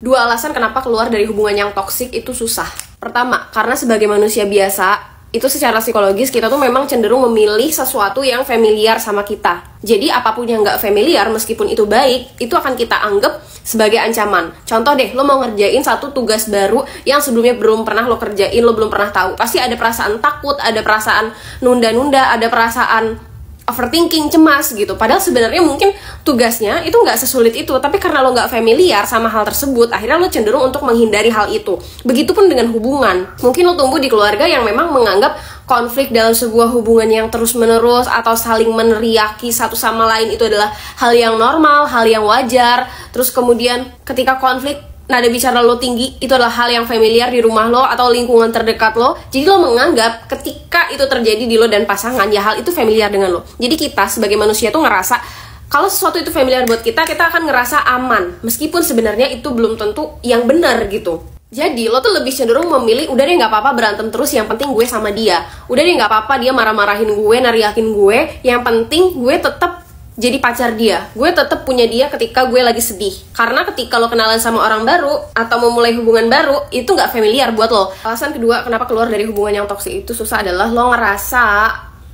Dua alasan kenapa keluar dari hubungan yang toksik itu susah. Pertama, karena sebagai manusia biasa, itu secara psikologis kita tuh memang cenderung memilih sesuatu yang familiar sama kita. Jadi apapun yang nggak familiar, meskipun itu baik, itu akan kita anggap sebagai ancaman. Contoh deh, lo mau ngerjain satu tugas baru yang sebelumnya belum pernah lo kerjain, lo belum pernah tahu. Pasti ada perasaan takut, ada perasaan nunda-nunda, ada perasaan overthinking, cemas gitu. Padahal sebenarnya mungkin tugasnya itu nggak sesulit itu, tapi karena lo nggak familiar sama hal tersebut, akhirnya lo cenderung untuk menghindari hal itu. Begitupun dengan hubungan. Mungkin lo tumbuh di keluarga yang memang menganggap konflik dalam sebuah hubungan yang terus-menerus atau saling meneriaki satu sama lain itu adalah hal yang normal, hal yang wajar. Terus kemudian ketika konflik, nada bicara lo tinggi, itu adalah hal yang familiar di rumah lo atau lingkungan terdekat lo. Jadi lo menganggap ketika itu terjadi di lo dan pasangan, ya hal itu familiar dengan lo. Jadi kita sebagai manusia tuh ngerasa kalau sesuatu itu familiar buat kita, kita akan ngerasa aman, meskipun sebenarnya itu belum tentu yang benar gitu. Jadi lo tuh lebih cenderung memilih, udah deh gak apa-apa berantem terus, yang penting gue sama dia. Udah deh gak apa-apa dia marah-marahin gue, nariakin gue, yang penting gue tetap jadi pacar dia, gue tetap punya dia ketika gue lagi sedih. Karena ketika lo kenalan sama orang baru atau memulai hubungan baru, itu gak familiar buat lo. Alasan kedua kenapa keluar dari hubungan yang toksik itu susah adalah lo ngerasa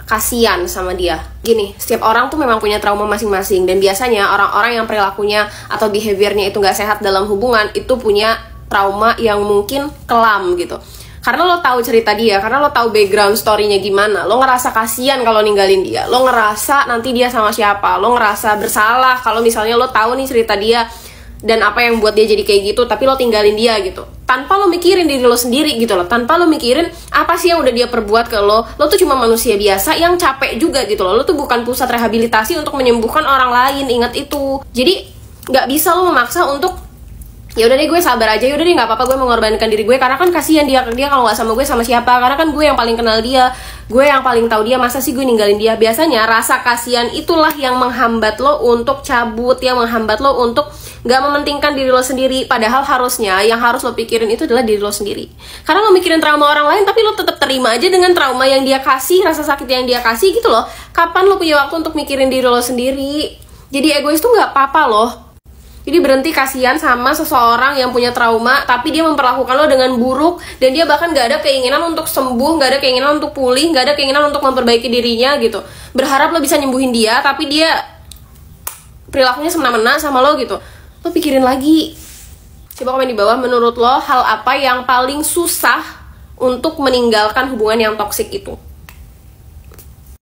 kasian sama dia. Gini, setiap orang tuh memang punya trauma masing-masing. Dan biasanya orang-orang yang perilakunya atau behaviornya itu gak sehat dalam hubungan, itu punya trauma yang mungkin kelam gitu. Karena lo tahu cerita dia, karena lo tahu background story-nya gimana, lo ngerasa kasihan kalau ninggalin dia, lo ngerasa nanti dia sama siapa, lo ngerasa bersalah kalau misalnya lo tahu nih cerita dia dan apa yang buat dia jadi kayak gitu, tapi lo tinggalin dia gitu, tanpa lo mikirin diri lo sendiri gitu loh, tanpa lo mikirin apa sih yang udah dia perbuat ke lo tuh cuma manusia biasa yang capek juga gitu loh, lo tuh bukan pusat rehabilitasi untuk menyembuhkan orang lain, ingat itu. Jadi nggak bisa lo memaksa untuk ya udah deh gue sabar aja, ya udah deh nggak apa-apa gue mengorbankan diri gue karena kan kasihan dia kalau nggak sama gue sama siapa, karena kan gue yang paling kenal dia, gue yang paling tahu dia, masa sih gue ninggalin dia. Biasanya rasa kasihan itulah yang menghambat lo untuk cabut, yang menghambat lo untuk nggak mementingkan diri lo sendiri. Padahal harusnya yang harus lo pikirin itu adalah diri lo sendiri. Karena lo mikirin trauma orang lain tapi lo tetap terima aja dengan trauma yang dia kasih, rasa sakit yang dia kasih gitu loh. Kapan lo punya waktu untuk mikirin diri lo sendiri? Jadi egois tuh nggak apa-apa loh. Jadi berhenti kasihan sama seseorang yang punya trauma tapi dia memperlakukan lo dengan buruk, dan dia bahkan gak ada keinginan untuk sembuh, gak ada keinginan untuk pulih, gak ada keinginan untuk memperbaiki dirinya gitu. Berharap lo bisa nyembuhin dia tapi dia perilakunya semena-mena sama lo gitu. Lo pikirin lagi. Coba komen di bawah, menurut lo hal apa yang paling susah untuk meninggalkan hubungan yang toksik itu?